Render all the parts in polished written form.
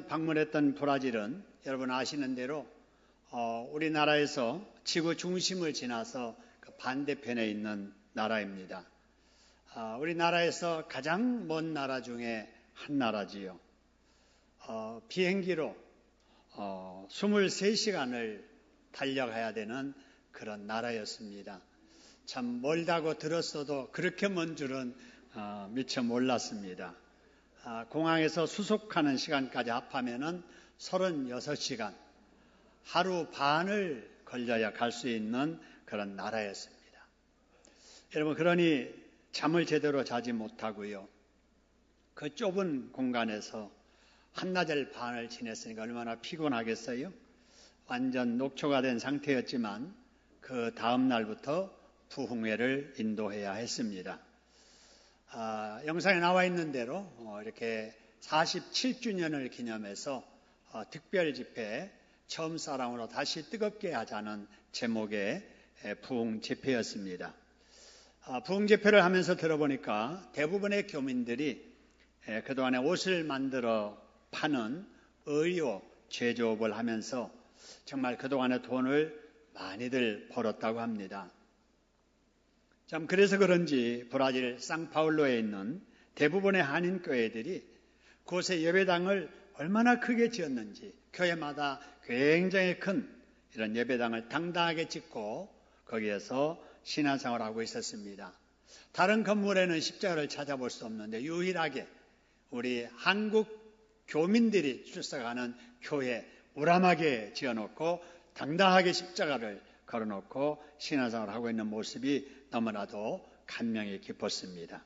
방문했던 브라질은 여러분 아시는 대로 우리나라에서 지구 중심을 지나서 그 반대편에 있는 나라입니다. 우리나라에서 가장 먼 나라 중에 한 나라지요. 비행기로 23시간을 달려가야 되는 그런 나라였습니다. 참 멀다고 들었어도 그렇게 먼 줄은 미처 몰랐습니다. 공항에서 수속하는 시간까지 합하면은 36시간, 하루 반을 걸려야 갈 수 있는 그런 나라였습니다. 여러분, 그러니 잠을 제대로 자지 못하고요. 그 좁은 공간에서 한나절 반을 지냈으니까 얼마나 피곤하겠어요? 완전 녹초가 된 상태였지만 그 다음 날부터 부흥회를 인도해야 했습니다. 영상에 나와 있는 대로 이렇게 47주년을 기념해서 특별 집회, 처음 사랑으로 다시 뜨겁게 하자는 제목의 부흥 집회였습니다. 부흥 집회를 하면서 들어보니까 대부분의 교민들이 그동안에 옷을 만들어 파는 의료 제조업을 하면서 정말 그동안에 돈을 많이들 벌었다고 합니다. 참 그래서 그런지 브라질 상파울로에 있는 대부분의 한인교회들이 그곳에 예배당을 얼마나 크게 지었는지 교회마다 굉장히 큰 이런 예배당을 당당하게 짓고 거기에서 신앙생활을 하고 있었습니다. 다른 건물에는 십자가를 찾아볼 수 없는데 유일하게 우리 한국 교민들이 출석하는 교회 우람하게 지어놓고 당당하게 십자가를 걸어놓고 신앙생활을 하고 있는 모습이 너무나도 감명이 깊었습니다.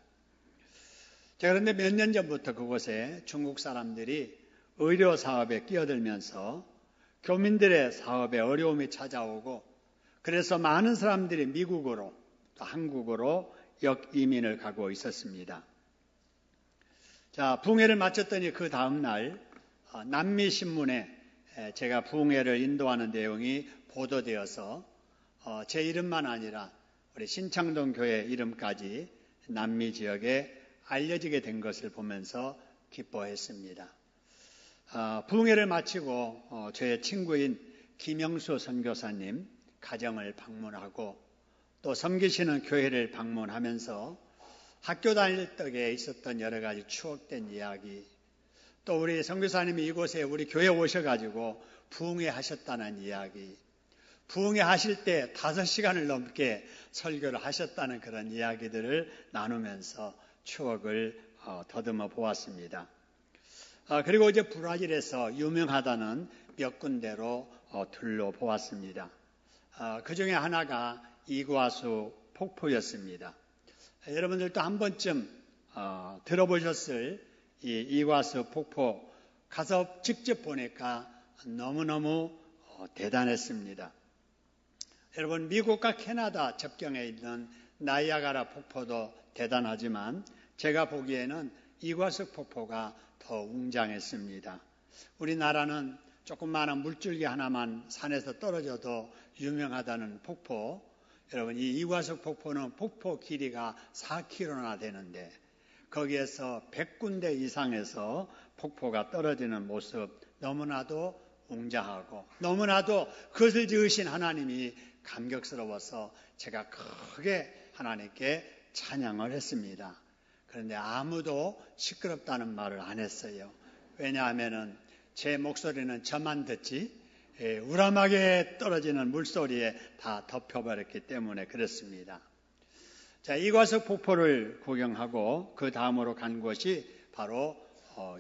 그런데 몇 년 전부터 그곳에 중국 사람들이 의료 사업에 끼어들면서 교민들의 사업에 어려움이 찾아오고 그래서 많은 사람들이 미국으로 또 한국으로 역이민을 가고 있었습니다. 부흥회를 마쳤더니 그 다음 날 남미 신문에 제가 부흥회를 인도하는 내용이 보도되어서 제 이름만 아니라 우리 신창동 교회 이름까지 남미 지역에 알려지게 된 것을 보면서 기뻐했습니다. 부흥회를 마치고 저의 친구인 김영수 선교사님 가정을 방문하고 또 섬기시는 교회를 방문하면서 학교 다닐 때에 있었던 여러 가지 추억된 이야기, 또 우리 선교사님이 이곳에 우리 교회에 오셔가지고 부흥회 하셨다는 이야기, 부흥회 하실 때 5시간을 넘게 설교를 하셨다는 그런 이야기들을 나누면서 추억을 더듬어 보았습니다. 그리고 이제 브라질에서 유명하다는 몇 군데로 둘러보았습니다. 그 중에 하나가 이구아수 폭포였습니다. 여러분들도 한 번쯤 들어보셨을 이 이구아수 폭포 가서 직접 보니까 너무너무 대단했습니다. 여러분, 미국과 캐나다 접경에 있는 나이아가라 폭포도 대단하지만 제가 보기에는 이구아수 폭포가 더 웅장했습니다. 우리나라는 조그마한 물줄기 하나만 산에서 떨어져도 유명하다는 폭포, 여러분 이 이구아수 폭포는 폭포 길이가 4km나 되는데 거기에서 100군데 이상에서 폭포가 떨어지는 모습 너무나도 웅장하고 너무나도 그것을 지으신 하나님이 감격스러워서 제가 크게 하나님께 찬양을 했습니다. 그런데 아무도 시끄럽다는 말을 안 했어요. 왜냐하면 제 목소리는 저만 듣지 우람하게 떨어지는 물소리에 다 덮여버렸기 때문에 그렇습니다. 이구아수 폭포를 구경하고 그 다음으로 간 곳이 바로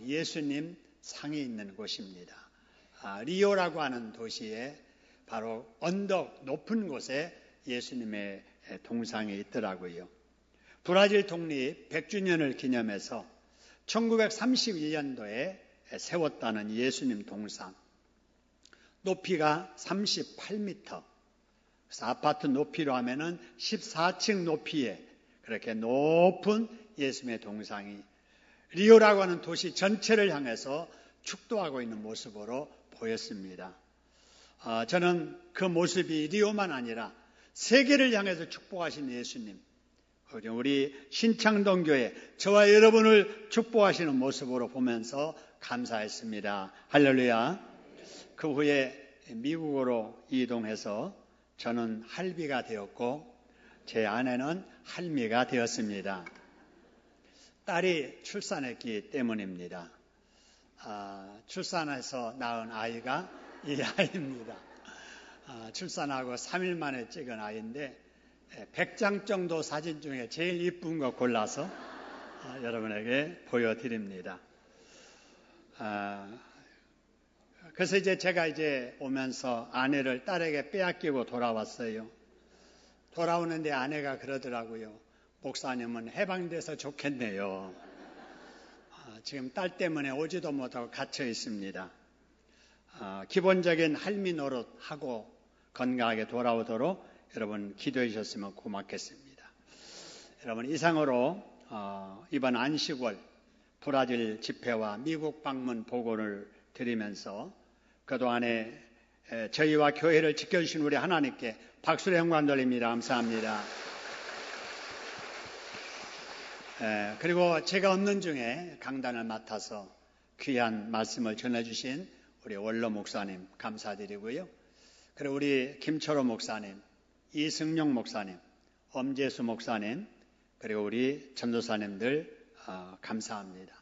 예수님 상이 있는 곳입니다. 리오라고 하는 도시에 바로 언덕 높은 곳에 예수님의 동상이 있더라고요. 브라질 독립 100주년을 기념해서 1931년도에 세웠다는 예수님 동상. 높이가 38m. 그래서 아파트 높이로 하면은 14층 높이에 그렇게 높은 예수님의 동상이 리오라고 하는 도시 전체를 향해서 축도하고 있는 모습으로 보였습니다. 저는 그 모습이 리오만 아니라 세계를 향해서 축복하신 예수님, 우리 신창동 교회, 저와 여러분을 축복하시는 모습으로 보면서 감사했습니다. 할렐루야. 그 후에 미국으로 이동해서 저는 할비가 되었고 제 아내는 할미가 되었습니다. 딸이 출산했기 때문입니다. 출산해서 낳은 아이가 이 아이입니다. 출산하고 3일 만에 찍은 아이인데 100장 정도 사진 중에 제일 이쁜 거 골라서 여러분에게 보여드립니다. 그래서 제가 오면서 아내를 딸에게 빼앗기고 돌아왔어요. 돌아오는데 아내가 그러더라고요. 목사님은 해방돼서 좋겠네요. 지금 딸 때문에 오지도 못하고 갇혀 있습니다. 기본적인 할미 노릇하고 건강하게 돌아오도록 여러분 기도해 주셨으면 고맙겠습니다. 여러분 이상으로 이번 안식월 브라질 집회와 미국 방문 보고를 드리면서 그동안에 저희와 교회를 지켜주신 우리 하나님께 박수로 영광 돌립니다. 감사합니다. 그리고 제가 없는 중에 강단을 맡아서 귀한 말씀을 전해주신 우리 원로 목사님 감사드리고요. 그리고 우리 김철호 목사님, 이승용 목사님, 엄재수 목사님, 그리고 우리 전도사님들 감사합니다.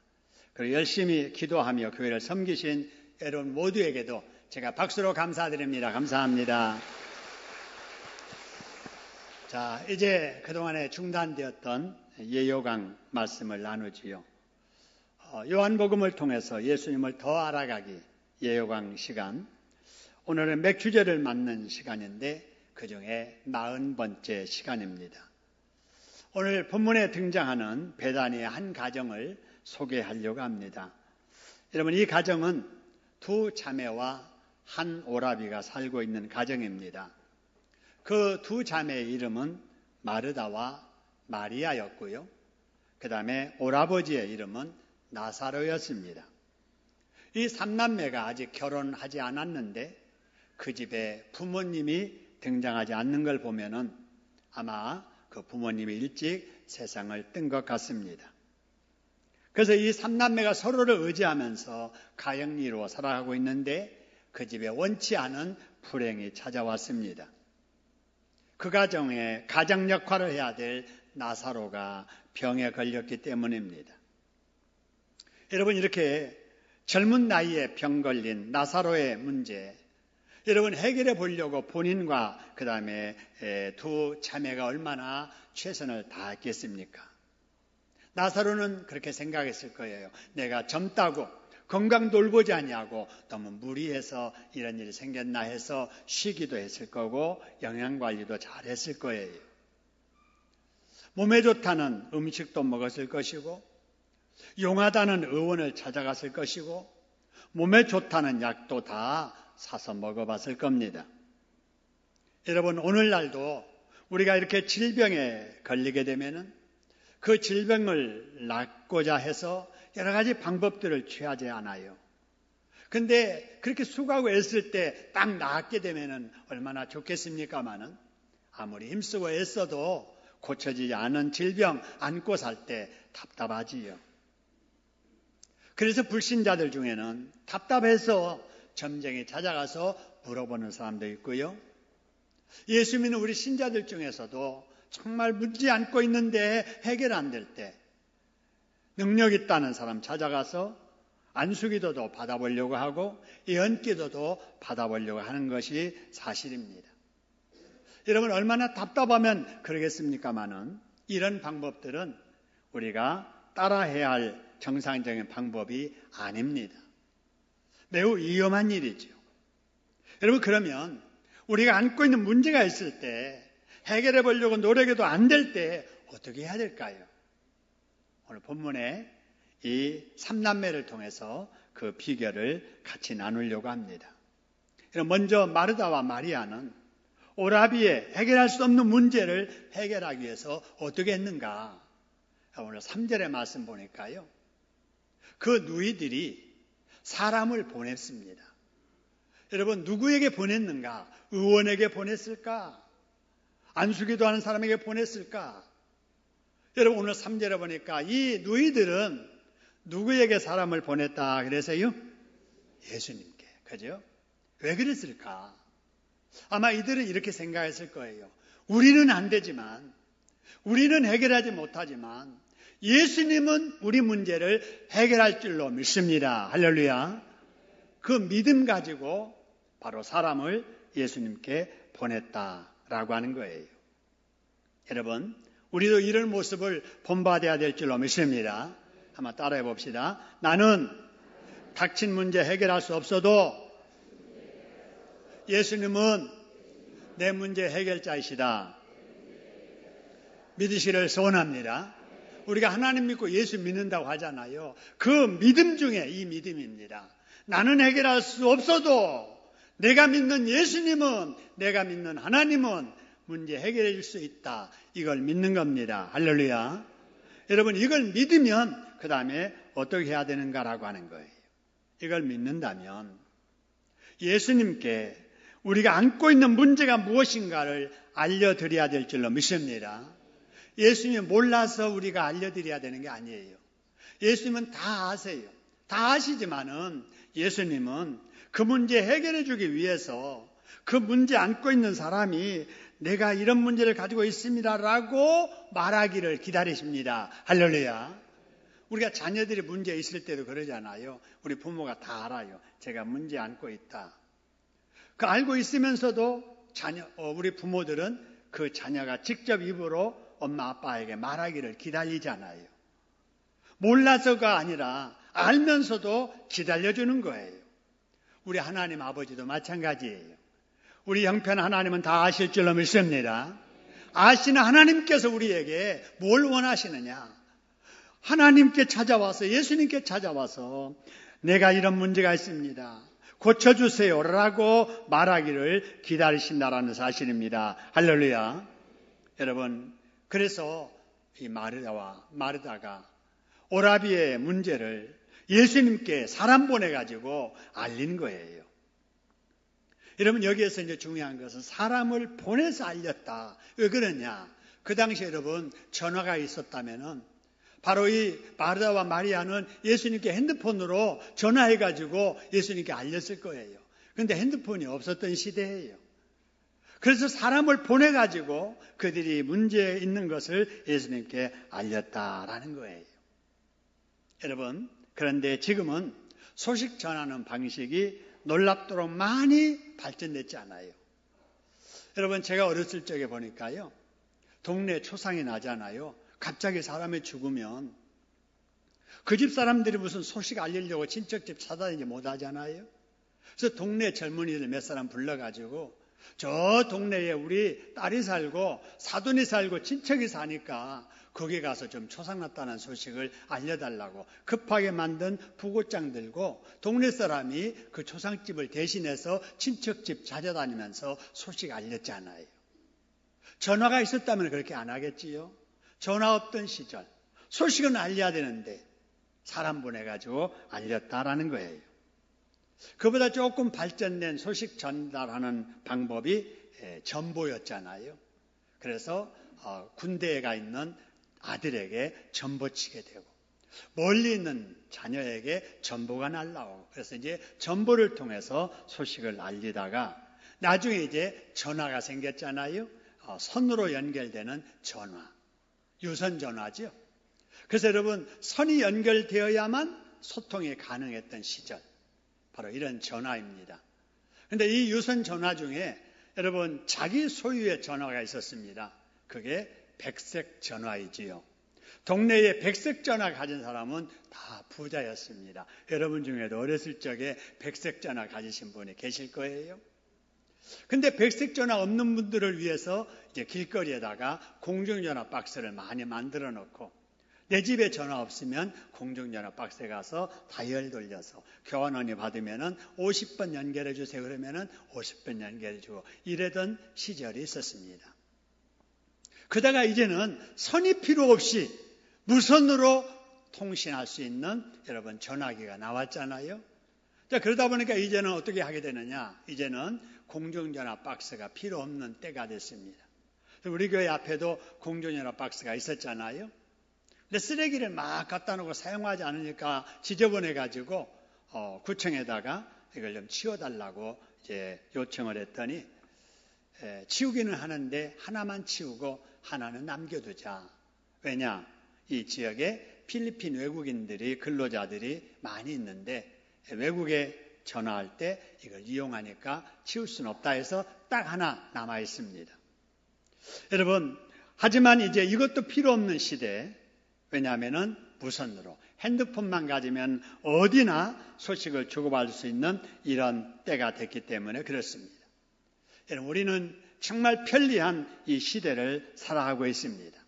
그리고 열심히 기도하며 교회를 섬기신 여러분 모두에게도 제가 박수로 감사드립니다. 감사합니다. 자, 이제 그동안에 중단되었던 예요강 말씀을 나누지요. 요한복음을 통해서 예수님을 더 알아가기 예요강 시간. 오늘은 맥주제를 맞는 시간인데 그중에 40번째 시간입니다. 오늘 본문에 등장하는 베다니의 한 가정을 소개하려고 합니다. 여러분 이 가정은 두 자매와 한 오라비가 살고 있는 가정입니다. 그 두 자매의 이름은 마르다와 마리아였고요. 그 다음에 오라버지의 이름은 나사로였습니다. 이 삼남매가 아직 결혼하지 않았는데 그 집에 부모님이 등장하지 않는 걸 보면은 아마 그 부모님이 일찍 세상을 뜬 것 같습니다. 그래서 이 삼남매가 서로를 의지하면서 가정을 이루어 살아가고 있는데 그 집에 원치 않은 불행이 찾아왔습니다. 그 가정에 가장 역할을 해야 될 나사로가 병에 걸렸기 때문입니다. 여러분 이렇게 젊은 나이에 병 걸린 나사로의 문제 여러분 해결해 보려고 본인과 그 다음에 두 자매가 얼마나 최선을 다했겠습니까? 나사로는 그렇게 생각했을 거예요. 내가 젊다고 건강 돌보지 아니하고 너무 무리해서 이런 일이 생겼나 해서 쉬기도 했을 거고 영양관리도 잘했을 거예요. 몸에 좋다는 음식도 먹었을 것이고 용하다는 의원을 찾아갔을 것이고 몸에 좋다는 약도 다 사서 먹어봤을 겁니다. 여러분 오늘날도 우리가 이렇게 질병에 걸리게 되면은 그 질병을 낫고자 해서 여러 가지 방법들을 취하지 않아요. 근데 그렇게 수고하고 애쓸 때 딱 낫게 되면은 얼마나 좋겠습니까마는 아무리 힘쓰고 애써도 고쳐지지 않은 질병 안고 살 때 답답하지요. 그래서 불신자들 중에는 답답해서 점쟁이 찾아가서 물어보는 사람도 있고요. 예수 믿는 우리 신자들 중에서도 정말 묻지 않고 있는데 해결 안 될 때 능력 있다는 사람 찾아가서 안수기도도 받아보려고 하고 예언기도도 받아보려고 하는 것이 사실입니다. 여러분 얼마나 답답하면 그러겠습니까마는 이런 방법들은 우리가 따라해야 할 정상적인 방법이 아닙니다. 매우 위험한 일이죠. 여러분 그러면 우리가 안고 있는 문제가 있을 때 해결해 보려고 노력해도 안 될 때 어떻게 해야 될까요? 오늘 본문에 이 삼남매를 통해서 그 비결을 같이 나누려고 합니다. 먼저 마르다와 마리아는 오라비의 해결할 수 없는 문제를 해결하기 위해서 어떻게 했는가? 오늘 3절의 말씀 보니까요. 그 누이들이 사람을 보냈습니다. 여러분 누구에게 보냈는가? 의원에게 보냈을까? 안수기도 하는 사람에게 보냈을까? 여러분 오늘 3절에 보니까 이 누이들은 누구에게 사람을 보냈다 그래서요? 예수님께. 그죠? 왜 그랬을까? 아마 이들은 이렇게 생각했을 거예요. 우리는 안 되지만, 우리는 해결하지 못하지만 예수님은 우리 문제를 해결할 줄로 믿습니다. 할렐루야. 그 믿음 가지고 바로 사람을 예수님께 보냈다라고 하는 거예요. 여러분, 우리도 이런 모습을 본받아야 될 줄로 믿습니다. 한번 따라해 봅시다. 나는 닥친 문제 해결할 수 없어도 예수님은 내 문제 해결자이시다. 믿으시기를 소원합니다. 우리가 하나님 믿고 예수 믿는다고 하잖아요. 그 믿음 중에 이 믿음입니다. 나는 해결할 수 없어도 내가 믿는 예수님은, 내가 믿는 하나님은 문제 해결해 줄 수 있다. 이걸 믿는 겁니다. 할렐루야. 여러분, 이걸 믿으면 그 다음에 어떻게 해야 되는가라고 하는 거예요. 이걸 믿는다면 예수님께 우리가 안고 있는 문제가 무엇인가를 알려드려야 될 줄로 믿습니다. 예수님이 몰라서 우리가 알려드려야 되는 게 아니에요. 예수님은 다 아세요. 다 아시지만은 예수님은 그 문제 해결해 주기 위해서 그 문제 안고 있는 사람이 내가 이런 문제를 가지고 있습니다라고 말하기를 기다리십니다. 할렐루야. 우리가 자녀들이 문제 있을 때도 그러잖아요. 우리 부모가 다 알아요. 제가 문제 안고 있다. 그 알고 있으면서도 우리 부모들은 그 자녀가 직접 입으로 엄마 아빠에게 말하기를 기다리잖아요. 몰라서가 아니라 알면서도 기다려주는 거예요. 우리 하나님 아버지도 마찬가지예요. 우리 형편 하나님은 다 아실 줄로 믿습니다. 아시는 하나님께서 우리에게 뭘 원하시느냐? 하나님께 찾아와서, 예수님께 찾아와서 내가 이런 문제가 있습니다. 고쳐주세요 라고 말하기를 기다리신다라는 사실입니다. 할렐루야. 여러분, 그래서 이 마르다가 오라비의 문제를 예수님께 사람 보내가지고 알린 거예요. 여러분, 여기에서 이제 중요한 것은 사람을 보내서 알렸다. 왜 그러냐? 그 당시 여러분, 전화가 있었다면은 바로 이 마르다와 마리아는 예수님께 핸드폰으로 전화해가지고 예수님께 알렸을 거예요. 그런데 핸드폰이 없었던 시대예요. 그래서 사람을 보내가지고 그들이 문제 있는 것을 예수님께 알렸다라는 거예요. 여러분, 그런데 지금은 소식 전하는 방식이 놀랍도록 많이 발전됐지 않아요. 여러분, 제가 어렸을 적에 보니까요, 동네 초상이 나잖아요. 갑자기 사람이 죽으면 그 집 사람들이 무슨 소식 알리려고 친척집 찾아다니지 못하잖아요. 그래서 동네 젊은이들 몇 사람 불러가지고 저 동네에 우리 딸이 살고 사돈이 살고 친척이 사니까 거기 가서 좀 초상났다는 소식을 알려달라고 급하게 만든 부고장 들고 동네 사람이 그 초상집을 대신해서 친척집 찾아다니면서 소식 알렸잖아요. 전화가 있었다면 그렇게 안 하겠지요. 전화 없던 시절 소식은 알려야 되는데 사람 보내가지고 알렸다라는 거예요. 그보다 조금 발전된 소식 전달하는 방법이 전보였잖아요. 그래서 군대에 가 있는 아들에게 전보치게 되고 멀리 있는 자녀에게 전보가 날라오고 그래서 이제 전보를 통해서 소식을 알리다가 나중에 이제 전화가 생겼잖아요. 선으로 연결되는 전화. 유선 전화죠. 그래서 여러분, 선이 연결되어야만 소통이 가능했던 시절. 바로 이런 전화입니다. 그런데 이 유선 전화 중에 여러분, 자기 소유의 전화가 있었습니다. 그게 백색 전화이지요. 동네에 백색 전화 가진 사람은 다 부자였습니다. 여러분 중에도 어렸을 적에 백색 전화 가지신 분이 계실 거예요. 근데 백색 전화 없는 분들을 위해서 이제 길거리에다가 공중전화 박스를 많이 만들어 놓고 내 집에 전화 없으면 공중전화 박스에 가서 다이얼 돌려서 교환원이 받으면은 50번 연결해 주세요. 그러면은 50번 연결해 주고 이러던 시절이 있었습니다. 그러다가 이제는 선이 필요 없이 무선으로 통신할 수 있는 여러분 전화기가 나왔잖아요. 자, 그러다 보니까 이제는 어떻게 하게 되느냐? 이제는 공중전화 박스가 필요 없는 때가 됐습니다. 우리 교회 앞에도 공중전화 박스가 있었잖아요. 근데 쓰레기를 막 갖다 놓고 사용하지 않으니까 지저분해가지고 구청에다가 이걸 좀 치워달라고 이제 요청을 했더니 치우기는 하는데 하나만 치우고 하나는 남겨두자. 왜냐? 이 지역에 필리핀 외국인들이 근로자들이 많이 있는데 외국에 전화할 때 이걸 이용하니까 치울 수는 없다 해서 딱 하나 남아 있습니다. 여러분, 하지만 이제 이것도 필요 없는 시대. 왜냐하면은 무선으로 핸드폰만 가지면 어디나 소식을 주고받을 수 있는 이런 때가 됐기 때문에 그렇습니다. 여러분, 우리는 정말 편리한 이 시대를 살아가고 있습니다.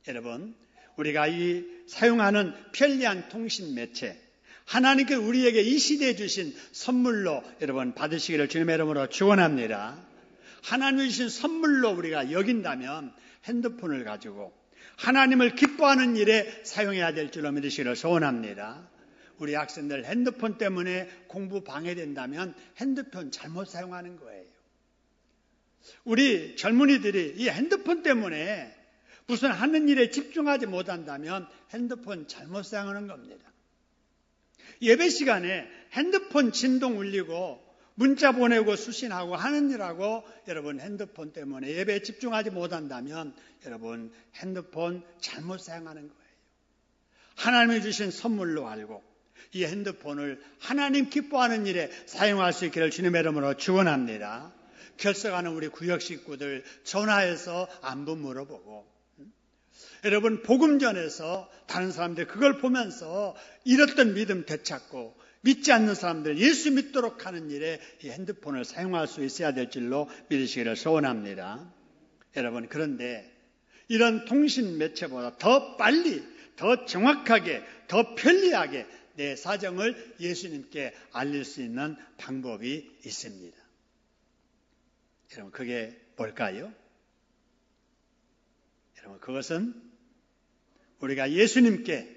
여러분, 우리가 이 사용하는 편리한 통신 매체, 하나님께 우리에게 이 시대에 주신 선물로 여러분 받으시기를 주님의 이름으로 축원합니다. 하나님이 주신 선물로 우리가 여긴다면 핸드폰을 가지고 하나님을 기뻐하는 일에 사용해야 될 줄로 믿으시기를 소원합니다. 우리 학생들 핸드폰 때문에 공부 방해된다면 핸드폰 잘못 사용하는 거예요. 우리 젊은이들이 이 핸드폰 때문에 무슨 하는 일에 집중하지 못한다면 핸드폰 잘못 사용하는 겁니다. 예배 시간에 핸드폰 진동 울리고 문자 보내고 수신하고 하는 일하고 여러분 핸드폰 때문에 예배에 집중하지 못한다면 여러분 핸드폰 잘못 사용하는 거예요. 하나님이 주신 선물로 알고 이 핸드폰을 하나님 기뻐하는 일에 사용할 수 있기를 주님의 이름으로 축원합니다. 결석하는 우리 구역 식구들 전화해서 안부 물어보고 여러분 복음전에서 다른 사람들 그걸 보면서 잃었던 믿음 되찾고 믿지 않는 사람들 예수 믿도록 하는 일에 이 핸드폰을 사용할 수 있어야 될 줄로 믿으시기를 소원합니다. 여러분, 그런데 이런 통신 매체보다 더 빨리, 더 정확하게, 더 편리하게 내 사정을 예수님께 알릴 수 있는 방법이 있습니다. 여러분, 그게 뭘까요? 여러분, 그것은 우리가 예수님께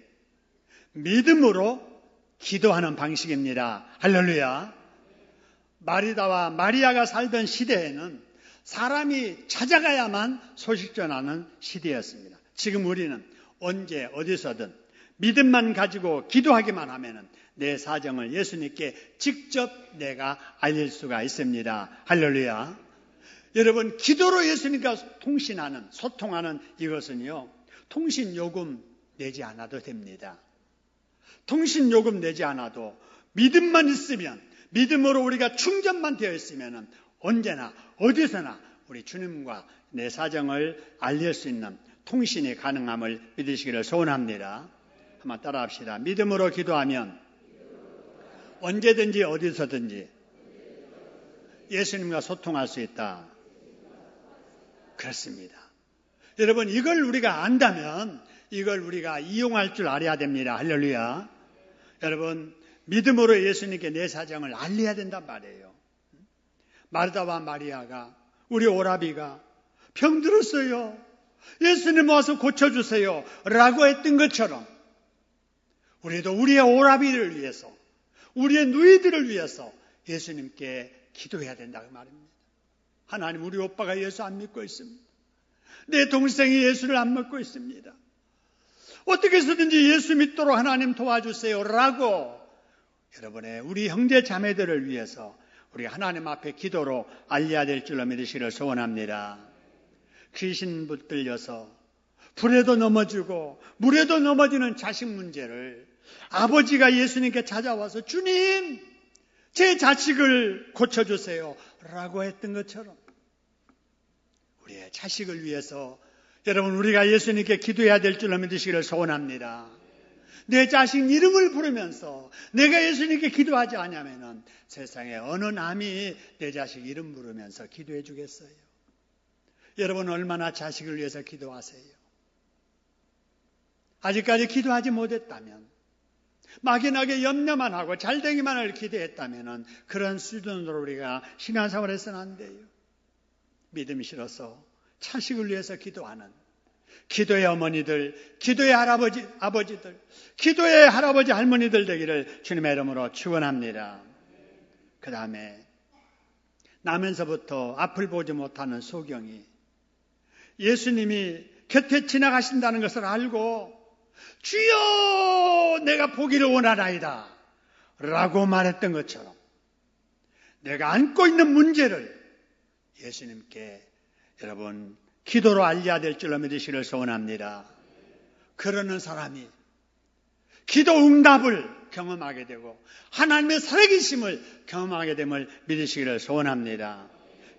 믿음으로 기도하는 방식입니다. 할렐루야. 마리다와 마리아가 살던 시대에는 사람이 찾아가야만 소식 전하는 시대였습니다. 지금 우리는 언제 어디서든 믿음만 가지고 기도하기만 하면 내 사정을 예수님께 직접 내가 알릴 수가 있습니다. 할렐루야. 여러분, 기도로 예수님과 통신하는, 소통하는 이것은요, 통신요금 내지 않아도 됩니다. 통신요금 내지 않아도 믿음만 있으면, 믿음으로 우리가 충전만 되어 있으면 언제나 어디서나 우리 주님과 내 사정을 알릴 수 있는 통신이 가능함을 믿으시기를 소원합니다. 한번 따라합시다. 믿음으로 기도하면 언제든지 어디서든지 예수님과 소통할 수 있다. 그렇습니다. 여러분, 이걸 우리가 안다면 이걸 우리가 이용할 줄 알아야 됩니다. 할렐루야. 여러분, 믿음으로 예수님께 내 사정을 알려야 된단 말이에요. 마르다와 마리아가, 우리 오라비가 병들었어요. 예수님 와서 고쳐주세요. 라고 했던 것처럼 우리도 우리의 오라비를 위해서, 우리의 누이들을 위해서 예수님께 기도해야 된다고 말입니다. 하나님, 우리 오빠가 예수 안 믿고 있습니다. 내 동생이 예수를 안 믿고 있습니다. 어떻게 해서든지 예수 믿도록 하나님 도와주세요. 라고 여러분의 우리 형제 자매들을 위해서 우리 하나님 앞에 기도로 알려야 될 줄로 믿으시기를 소원합니다. 귀신 붙들려서 불에도 넘어지고 물에도 넘어지는 자식 문제를 아버지가 예수님께 찾아와서 주님, 제 자식을 고쳐주세요. 라고 했던 것처럼 우리의 자식을 위해서 여러분, 우리가 예수님께 기도해야 될 줄로 믿으시기를 소원합니다. 내 자식 이름을 부르면서 내가 예수님께 기도하지 않으면 세상에 어느 남이 내 자식 이름 부르면서 기도해 주겠어요? 여러분, 얼마나 자식을 위해서 기도하세요? 아직까지 기도하지 못했다면, 막연하게 염려만 하고 잘되기만을 기대했다면 그런 수준으로 우리가 신앙생활을 해서는 안 돼요. 믿음이 싫어서 자식을 위해서 기도하는 기도의 어머니들, 기도의 아버지들, 기도의 할아버지 할머니들 되기를 주님의 이름으로 축원합니다. 그 다음에 나면서부터 앞을 보지 못하는 소경이 예수님이 곁에 지나가신다는 것을 알고 주여 내가 보기를 원하나이다 라고 말했던 것처럼 내가 안고 있는 문제를 예수님께 여러분 기도로 알려야 될 줄로 믿으시기를 소원합니다. 그러는 사람이 기도 응답을 경험하게 되고 하나님의 살아계심을 경험하게 됨을 믿으시기를 소원합니다.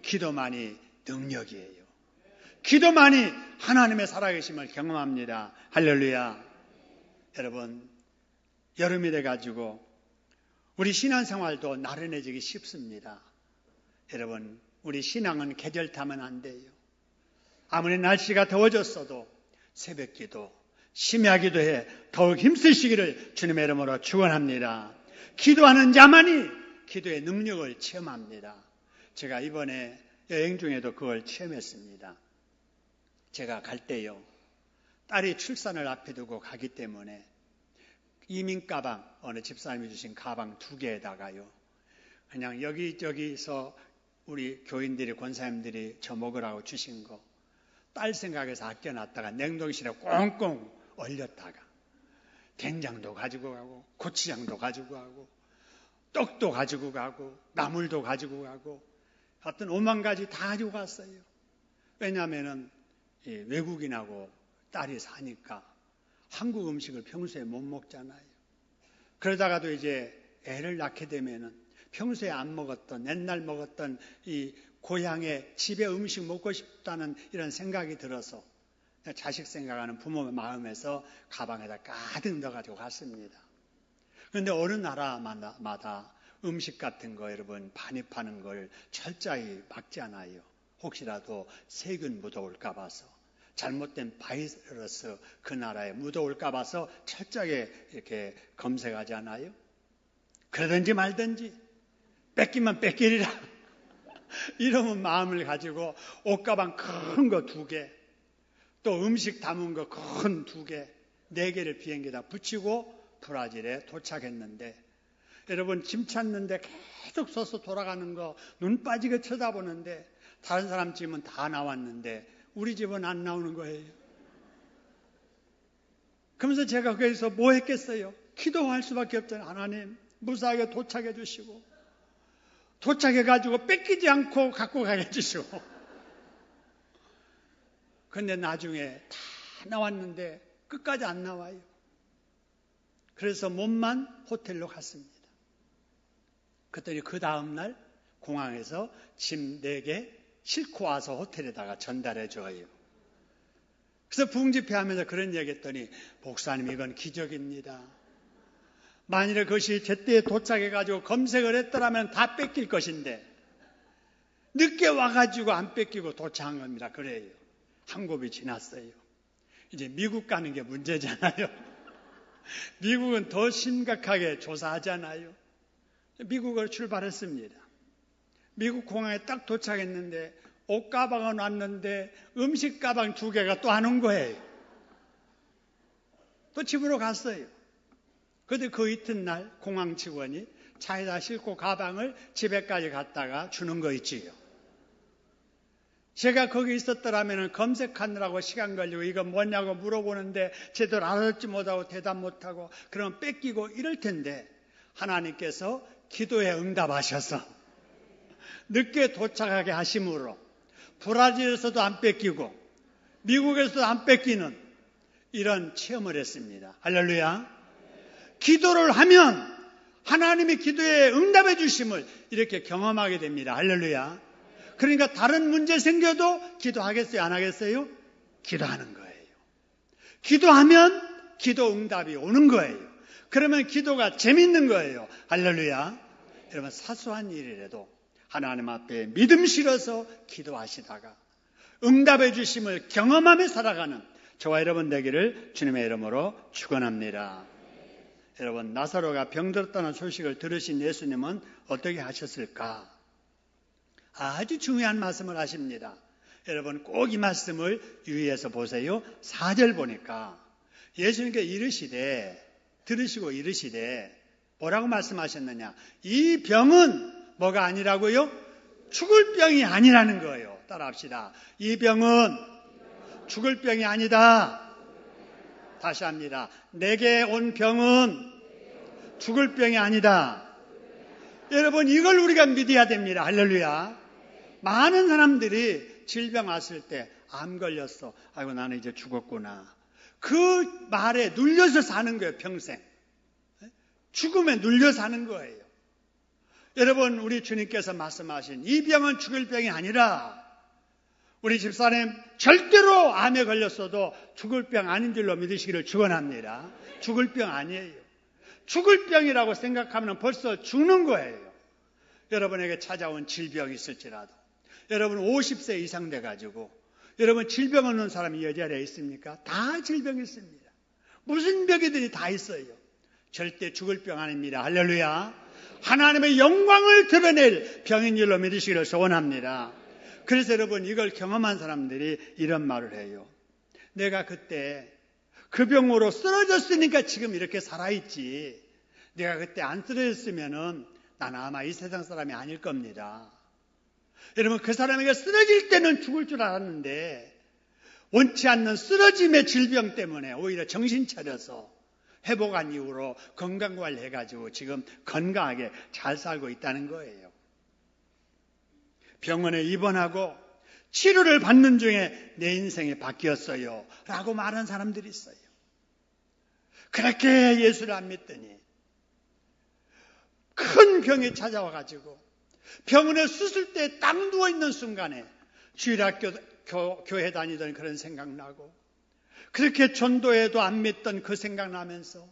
기도만이 능력이에요. 기도만이 하나님의 살아계심을 경험합니다. 할렐루야. 여러분, 여름이 돼가지고 우리 신앙생활도 나른해지기 쉽습니다. 여러분, 우리 신앙은 계절 타면 안 돼요. 아무리 날씨가 더워졌어도 새벽기도, 심야기도에 더욱 힘쓰시기를 주님의 이름으로 축원합니다. 기도하는 자만이 기도의 능력을 체험합니다. 제가 이번에 여행 중에도 그걸 체험했습니다. 제가 갈 때요, 딸이 출산을 앞에 두고 가기 때문에 이민 가방, 어느 집사님이 주신 가방 2개에다가요, 그냥 여기저기서 우리 교인들이, 권사님들이 저 먹으라고 주신 거 딸 생각해서 아껴놨다가 냉동실에 꽁꽁 얼렸다가 된장도 가지고 가고 고추장도 가지고 가고 떡도 가지고 가고 나물도 가지고 가고 하여튼 5만 가지 다 가지고 갔어요. 왜냐하면 외국인하고 딸이 사니까 한국 음식을 평소에 못 먹잖아요. 그러다가도 이제 애를 낳게 되면은 평소에 안 먹었던, 옛날 먹었던 이 고향의 집에 음식 먹고 싶다는 이런 생각이 들어서 자식 생각하는 부모 마음에서 가방에다 가득 넣어가지고 갔습니다. 그런데 어느 나라마다 음식 같은 거 여러분 반입하는 걸 철저히 막잖아요. 혹시라도 세균 묻어올까 봐서, 잘못된 바이러스 그 나라에 묻어올까 봐서 철저하게 이렇게 검색하잖아요. 그러든지 말든지 뺏기면 뺏기리라 이러면 마음을 가지고 옷가방 큰 거 2개, 또 음식 담은 거 큰 2개, 4개를 비행기에다 붙이고 브라질에 도착했는데, 여러분 짐 찾는데 계속 서서 돌아가는 거 눈 빠지게 쳐다보는데 다른 사람 집은 다 나왔는데 우리 집은 안 나오는 거예요. 그러면서 제가 거기서 뭐 했겠어요? 기도할 수밖에 없잖아요. 하나님 무사하게 도착해 주시고 도착해가지고 뺏기지 않고 갖고 가게 해주시고. 그런데 나중에 다 나왔는데 끝까지 안 나와요. 그래서 몸만 호텔로 갔습니다. 그랬더니 그 다음날 공항에서 짐 4개 싣고 와서 호텔에다가 전달해 줘요. 그래서 부흥집회하면서 그런 얘기 했더니, 목사님 이건 기적입니다. 만일에 그것이 제때에 도착해가지고 검색을 했더라면 다 뺏길 것인데 늦게 와가지고 안 뺏기고 도착한 겁니다. 그래요. 한 곱이 지났어요. 이제 미국 가는 게 문제잖아요. 미국은 더 심각하게 조사하잖아요. 미국으로 출발했습니다. 미국 공항에 딱 도착했는데 옷가방은 왔는데 음식 가방 2개가 또 안 온 거예요. 또 집으로 갔어요. 그런데 그 이튿날 공항 직원이 차에다 싣고 가방을 집에까지 갔다가 주는 거 있지요. 제가 거기 있었더라면 검색하느라고 시간 걸리고 이거 뭐냐고 물어보는데 제대로 알아듣지 못하고 대답 못하고 그러면 뺏기고 이럴 텐데, 하나님께서 기도에 응답하셔서 늦게 도착하게 하심으로 브라질에서도 안 뺏기고 미국에서도 안 뺏기는 이런 체험을 했습니다. 할렐루야. 기도를 하면 하나님의 기도에 응답해 주심을 이렇게 경험하게 됩니다. 할렐루야. 그러니까 다른 문제 생겨도 기도하겠어요? 안 하겠어요? 기도하는 거예요. 기도하면 기도 응답이 오는 거예요. 그러면 기도가 재밌는 거예요. 할렐루야. 여러분, 사소한 일이라도 하나님 앞에 믿음 실어서 기도하시다가 응답해 주심을 경험하며 살아가는 저와 여러분 되기를 주님의 이름으로 축원합니다. 여러분, 나사로가 병들었다는 소식을 들으신 예수님은 어떻게 하셨을까? 아주 중요한 말씀을 하십니다. 여러분 꼭 이 말씀을 유의해서 보세요. 4절 보니까 예수님께 들으시고 이르시되 뭐라고 말씀하셨느냐? 이 병은 뭐가 아니라고요? 죽을 병이 아니라는 거예요. 따라합시다. 이 병은 죽을 병이 아니다. 다시 합니다. 내게 온 병은 죽을 병이 아니다. 여러분, 이걸 우리가 믿어야 됩니다. 할렐루야. 많은 사람들이 질병 왔을 때 암 걸렸어. 아이고, 나는 이제 죽었구나. 그 말에 눌려서 사는 거예요, 평생. 죽음에 눌려 사는 거예요. 여러분, 우리 주님께서 말씀하신 이 병은 죽을 병이 아니라, 우리 집사님 절대로 암에 걸렸어도 죽을 병 아닌 줄로 믿으시기를 축원합니다. 죽을 병 아니에요. 죽을 병이라고 생각하면 벌써 죽는 거예요. 여러분에게 찾아온 질병이 있을지라도, 여러분 50세 이상 돼가지고 여러분 질병 없는 사람이 이 자리에 있습니까? 다 질병이 있습니다. 무슨 병이든지 다 있어요. 절대 죽을 병 아닙니다. 할렐루야. 하나님의 영광을 드러낼 병인 줄로 믿으시기를 소원합니다. 그래서 여러분, 이걸 경험한 사람들이 이런 말을 해요. 내가 그때 그 병으로 쓰러졌으니까 지금 이렇게 살아있지. 내가 그때 안 쓰러졌으면은 난 아마 이 세상 사람이 아닐 겁니다. 여러분, 그 사람에게 쓰러질 때는 죽을 줄 알았는데 원치 않는 쓰러짐의 질병 때문에 오히려 정신 차려서 회복한 이후로 건강관리해가지고 지금 건강하게 잘 살고 있다는 거예요. 병원에 입원하고 치료를 받는 중에 내 인생이 바뀌었어요 라고 말하는 사람들이 있어요. 그렇게 예수를 안 믿더니 큰 병이 찾아와가지고 병원에 수술대에 딱 누워있는 순간에 주일학교 교회 다니던 그런 생각나고, 그렇게 전도해도 안 믿던 그 생각나면서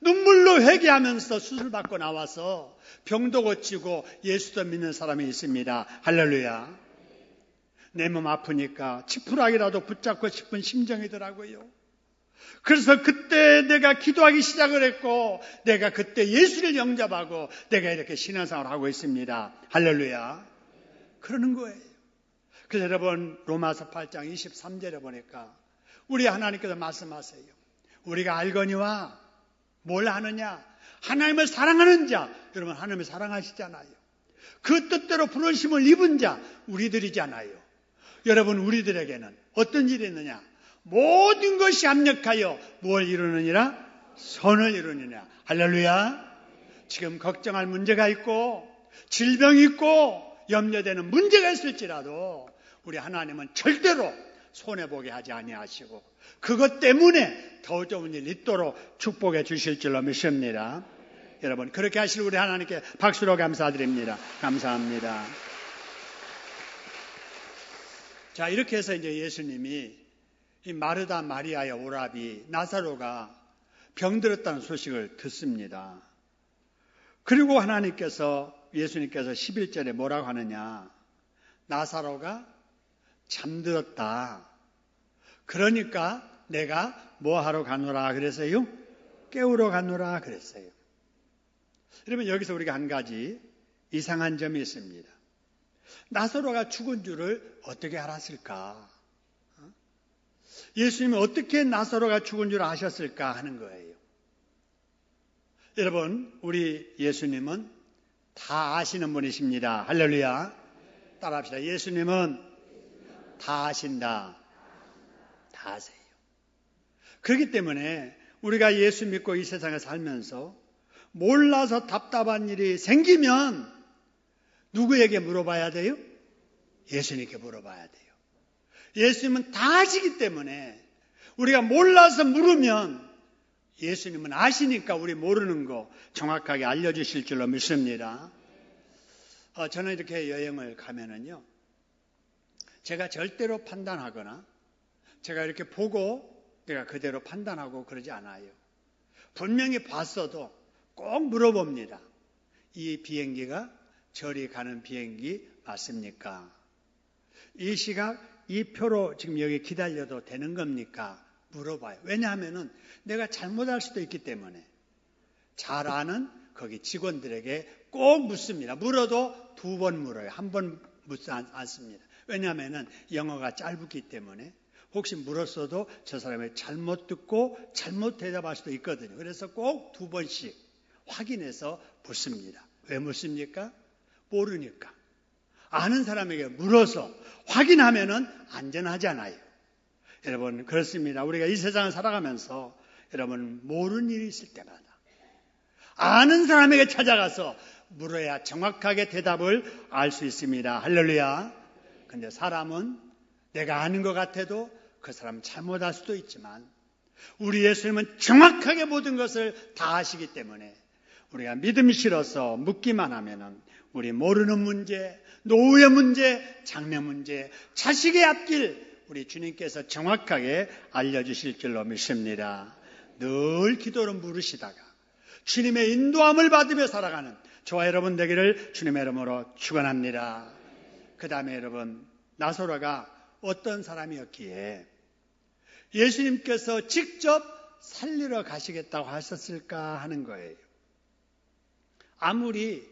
눈물로 회개하면서 수술받고 나와서 병도 고치고 예수도 믿는 사람이 있습니다. 할렐루야. 내 몸 아프니까 지푸라기라도 붙잡고 싶은 심정이더라고요. 그래서 그때 내가 기도하기 시작을 했고, 내가 그때 예수를 영접하고 내가 이렇게 신앙생활을 하고 있습니다. 할렐루야. 그러는 거예요. 그래서 여러분, 로마서 8장 23절에 보니까 우리 하나님께서 말씀하세요. 우리가 알거니와 뭘 아느냐? 하나님을 사랑하는 자. 여러분, 하나님을 사랑하시잖아요. 그 뜻대로 부르심을 입은 자 우리들이잖아요. 여러분, 우리들에게는 어떤 일이 있느냐? 모든 것이 합력하여 뭘 이루느니라? 선을 이루느니라. 할렐루야. 지금 걱정할 문제가 있고 질병이 있고 염려되는 문제가 있을지라도 우리 하나님은 절대로 손해보게 하지 아니하시고 그것 때문에 더 좋은 일 있도록 축복해 주실 줄로 믿습니다. 여러분, 그렇게 하실 우리 하나님께 박수로 감사드립니다. 감사합니다. 자, 이렇게 해서 이제 예수님이 이 마르다 마리아의 오라비 나사로가 병들었다는 소식을 듣습니다. 그리고 예수님께서 11절에 뭐라고 하느냐? 나사로가 잠들었다. 그러니까 내가 뭐 하러 가노라 그랬어요? 깨우러 가노라 그랬어요. 여러분, 여기서 우리가 한 가지 이상한 점이 있습니다. 나사로가 죽은 줄을 어떻게 알았을까? 예수님이 어떻게 나사로가 죽은 줄 아셨을까 하는 거예요. 여러분, 우리 예수님은 다 아시는 분이십니다. 할렐루야. 따라합시다. 예수님은 다 아신다. 다 아세요. 그렇기 때문에 우리가 예수 믿고 이 세상에 살면서 몰라서 답답한 일이 생기면 누구에게 물어봐야 돼요? 예수님께 물어봐야 돼요. 예수님은 다 아시기 때문에 우리가 몰라서 물으면 예수님은 아시니까 우리 모르는 거 정확하게 알려주실 줄로 믿습니다. 저는 이렇게 여행을 가면은요, 제가 절대로 판단하거나 제가 이렇게 보고 내가 그대로 판단하고 그러지 않아요. 분명히 봤어도 꼭 물어봅니다. 이 비행기가 저리 가는 비행기 맞습니까? 이 시각 이 표로 지금 여기 기다려도 되는 겁니까? 물어봐요. 왜냐하면은 내가 잘못할 수도 있기 때문에 잘 아는 거기 직원들에게 꼭 묻습니다. 물어도 2번 물어요. 1번 묻지 않습니다. 왜냐하면은 영어가 짧기 때문에 혹시 물었어도 저 사람이 잘못 듣고 잘못 대답할 수도 있거든요. 그래서 꼭 2번씩 확인해서 묻습니다. 왜 묻습니까? 모르니까. 아는 사람에게 물어서 확인하면은 안전하잖아요. 여러분, 그렇습니다. 우리가 이 세상을 살아가면서 여러분, 모르는 일이 있을 때마다 아는 사람에게 찾아가서 물어야 정확하게 대답을 알 수 있습니다. 할렐루야. 근데 사람은 내가 아는 것 같아도 그 사람 잘못할 수도 있지만 우리 예수님은 정확하게 모든 것을 다 아시기 때문에 우리가 믿음이 실어서 묻기만 하면은 우리 모르는 문제, 노후의 문제, 장래 문제, 자식의 앞길 우리 주님께서 정확하게 알려주실 줄로 믿습니다. 늘 기도로 물으시다가 주님의 인도함을 받으며 살아가는 저와 여러분 되기를 주님의 이름으로 축원합니다. 그 다음에 여러분, 나사로가 어떤 사람이었기에 예수님께서 직접 살리러 가시겠다고 하셨을까 하는 거예요. 아무리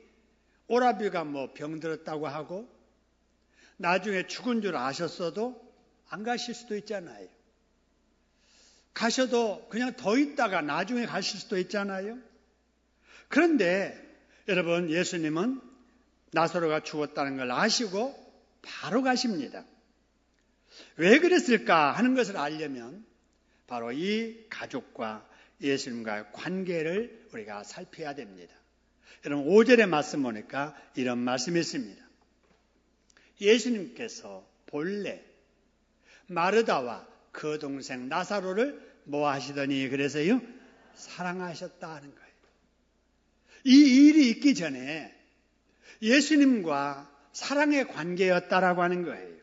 오라비가 병들었다고 하고 나중에 죽은 줄 아셨어도 안 가실 수도 있잖아요. 가셔도 그냥 더 있다가 나중에 가실 수도 있잖아요. 그런데 여러분, 예수님은 나사로가 죽었다는 걸 아시고 바로 가십니다. 왜 그랬을까 하는 것을 알려면 바로 이 가족과 예수님과의 관계를 우리가 살펴야 됩니다. 여러분, 5절의 말씀 보니까 이런 말씀이 있습니다. 예수님께서 본래 마르다와 그 동생 나사로를 뭐 하시더니 그래서요? 사랑하셨다 하는 거예요. 이 일이 있기 전에 예수님과 사랑의 관계였다라고 하는 거예요.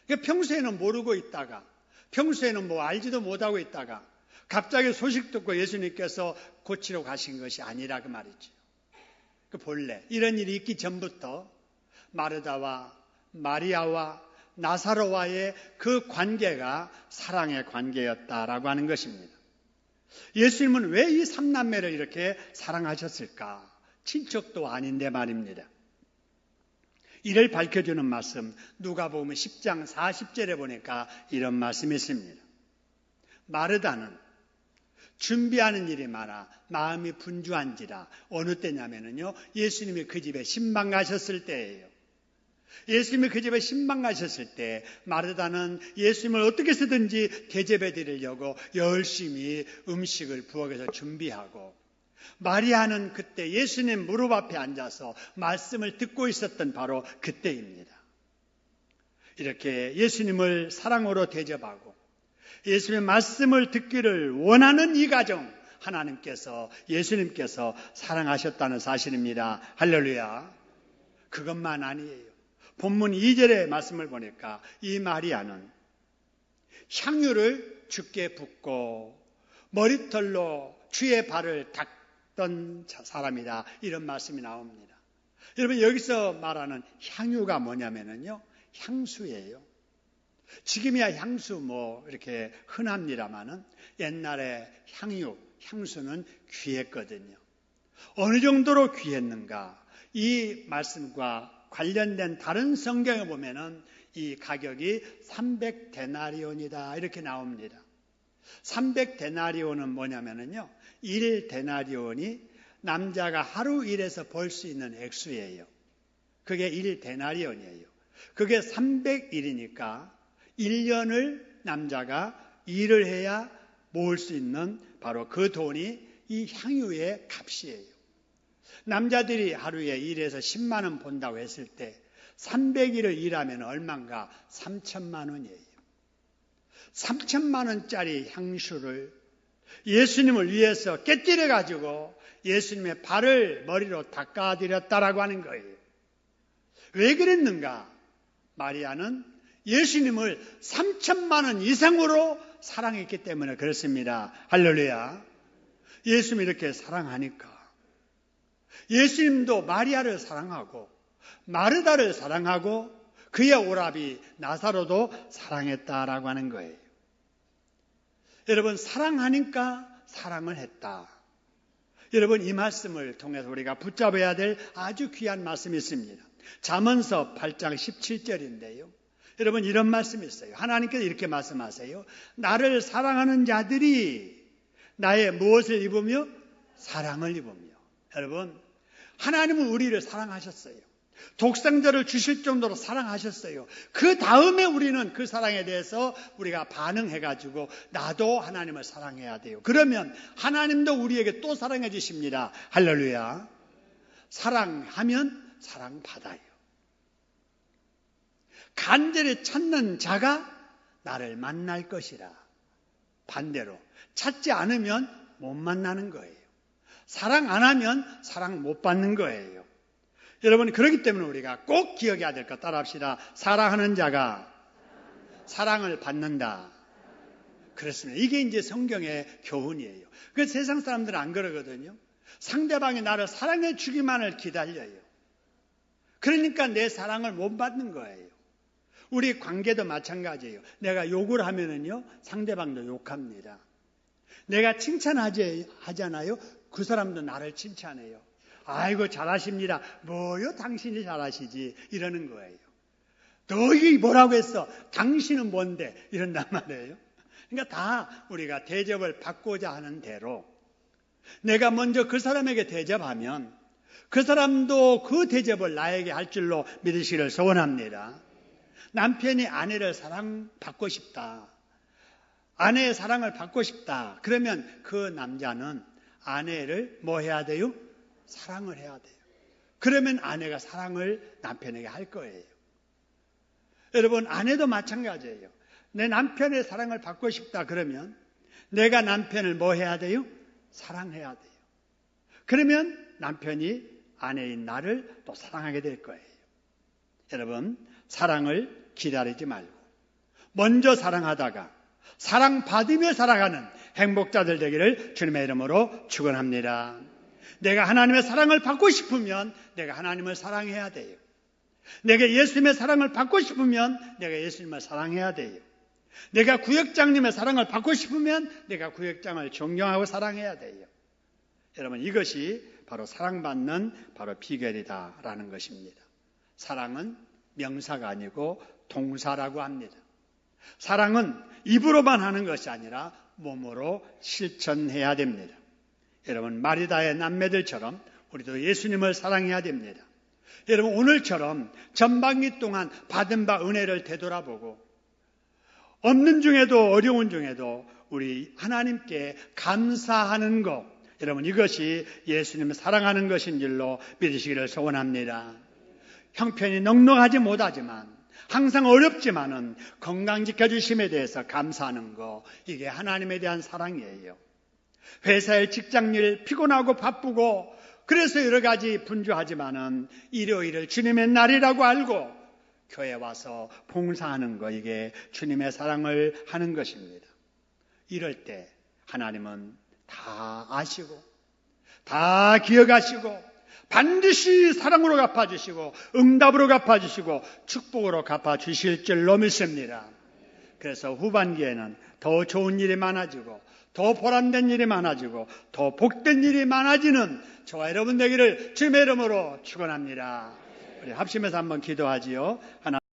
그러니까 평소에는 모르고 있다가, 평소에는 알지도 못하고 있다가 갑자기 소식 듣고 예수님께서 고치러 가신 것이 아니라 그 말이죠. 그 본래 이런 일이 있기 전부터 마르다와 마리아와 나사로와의 그 관계가 사랑의 관계였다라고 하는 것입니다. 예수님은 왜 이 삼남매를 이렇게 사랑하셨을까? 친척도 아닌데 말입니다. 이를 밝혀주는 말씀, 누가복음 10장 40절에 보니까 이런 말씀이 있습니다. 마르다는 준비하는 일이 많아 마음이 분주한지라. 어느 때냐면요, 예수님이 그 집에 신방 가셨을 때예요. 예수님이 그 집에 신방 가셨을 때 마르다는 예수님을 어떻게 해서든지 대접해 드리려고 열심히 음식을 부엌에서 준비하고, 마리아는 그때 예수님 무릎 앞에 앉아서 말씀을 듣고 있었던 바로 그때입니다. 이렇게 예수님을 사랑으로 대접하고 예수님의 말씀을 듣기를 원하는 이 가정, 하나님께서, 예수님께서 사랑하셨다는 사실입니다. 할렐루야. 그것만 아니에요. 본문 2절의 말씀을 보니까 이 마리아는 향유를 주께 붓고 머리털로 주의 발을 닦던 사람이다, 이런 말씀이 나옵니다. 여러분, 여기서 말하는 향유가 뭐냐면요, 향수예요. 지금이야 향수 이렇게 흔합니다만은 옛날에 향수는 귀했거든요. 어느 정도로 귀했는가? 이 말씀과 관련된 다른 성경에 보면은 이 가격이 300데나리온이다 이렇게 나옵니다. 300데나리온은 뭐냐면요, 1데나리온이 남자가 하루 일해서 벌 수 있는 액수예요. 그게 1데나리온이에요. 그게 300일이니까 1년을 남자가 일을 해야 모을 수 있는 바로 그 돈이 이 향유의 값이에요. 남자들이 하루에 일해서 10만 원 본다고 했을 때 300일을 일하면 얼마인가? 3천만 원이에요. 3천만 원짜리 향수를 예수님을 위해서 깨뜨려 가지고 예수님의 발을 머리로 닦아드렸다라고 하는 거예요. 왜 그랬는가? 마리아는 예수님을 3천만 원 이상으로 사랑했기 때문에 그렇습니다. 할렐루야. 예수님이 이렇게 사랑하니까 예수님도 마리아를 사랑하고 마르다를 사랑하고 그의 오라비 나사로도 사랑했다라고 하는 거예요. 여러분, 사랑하니까 사랑을 했다. 여러분, 이 말씀을 통해서 우리가 붙잡아야 될 아주 귀한 말씀이 있습니다. 잠언서 8장 17절인데요. 여러분, 이런 말씀이 있어요. 하나님께서 이렇게 말씀하세요. 나를 사랑하는 자들이 나의 무엇을 입으며? 사랑을 입으며. 여러분, 하나님은 우리를 사랑하셨어요. 독생자를 주실 정도로 사랑하셨어요. 그 다음에 우리는 그 사랑에 대해서 우리가 반응해가지고 나도 하나님을 사랑해야 돼요. 그러면 하나님도 우리에게 또 사랑해 주십니다. 할렐루야. 사랑하면 사랑받아요. 간절히 찾는 자가 나를 만날 것이라. 반대로 찾지 않으면 못 만나는 거예요. 사랑 안 하면 사랑 못 받는 거예요. 여러분, 그렇기 때문에 우리가 꼭 기억해야 될 것 따라합시다. 사랑하는 자가 사랑을 받는다. 그렇습니다. 이게 이제 성경의 교훈이에요. 그 세상 사람들은 안 그러거든요. 상대방이 나를 사랑해 주기만을 기다려요. 그러니까 내 사랑을 못 받는 거예요. 우리 관계도 마찬가지예요. 내가 욕을 하면은요, 상대방도 욕합니다. 내가 칭찬하잖아요. 그 사람도 나를 칭찬해요. 아이고 잘하십니다. 뭐요? 당신이 잘하시지. 이러는 거예요. 너희 뭐라고 했어? 당신은 뭔데? 이런단 말이에요. 그러니까 다 우리가 대접을 받고자 하는 대로 내가 먼저 그 사람에게 대접하면 그 사람도 그 대접을 나에게 할 줄로 믿으시기를 소원합니다. 남편이 아내를 사랑받고 싶다. 아내의 사랑을 받고 싶다. 그러면 그 남자는 아내를 뭐 해야 돼요? 사랑을 해야 돼요. 그러면 아내가 사랑을 남편에게 할 거예요. 여러분, 아내도 마찬가지예요. 내 남편의 사랑을 받고 싶다 그러면 내가 남편을 뭐 해야 돼요? 사랑해야 돼요. 그러면 남편이 아내인 나를 또 사랑하게 될 거예요. 여러분, 사랑을 기다리지 말고 먼저 사랑하다가 사랑받으며 살아가는 행복자들 되기를 주님의 이름으로 축원합니다. 내가 하나님의 사랑을 받고 싶으면 내가 하나님을 사랑해야 돼요. 내가 예수님의 사랑을 받고 싶으면 내가 예수님을 사랑해야 돼요. 내가 구역장님의 사랑을 받고 싶으면 내가 구역장을 존경하고 사랑해야 돼요. 여러분, 이것이 바로 사랑받는 바로 비결이다라는 것입니다. 사랑은 명사가 아니고 동사라고 합니다. 사랑은 입으로만 하는 것이 아니라 몸으로 실천해야 됩니다. 여러분, 마리다의 남매들처럼 우리도 예수님을 사랑해야 됩니다. 여러분, 오늘처럼 전반기 동안 받은 바 은혜를 되돌아보고 없는 중에도 어려운 중에도 우리 하나님께 감사하는 것, 여러분, 이것이 예수님을 사랑하는 것인 줄로 믿으시기를 소원합니다. 형편이 넉넉하지 못하지만 항상 어렵지만은 건강 지켜주심에 대해서 감사하는 거, 이게 하나님에 대한 사랑이에요. 회사의 직장일 피곤하고 바쁘고 그래서 여러 가지 분주하지만은 일요일을 주님의 날이라고 알고 교회 와서 봉사하는 거, 이게 주님의 사랑을 하는 것입니다. 이럴 때 하나님은 다 아시고 다 기억하시고 반드시 사랑으로 갚아주시고 응답으로 갚아주시고 축복으로 갚아주실 줄로 믿습니다. 그래서 후반기에는 더 좋은 일이 많아지고 더 보람된 일이 많아지고 더 복된 일이 많아지는 저와 여러분 되기를 주님의 이름으로 축원합니다. 우리 합심해서 한번 기도하지요. 하나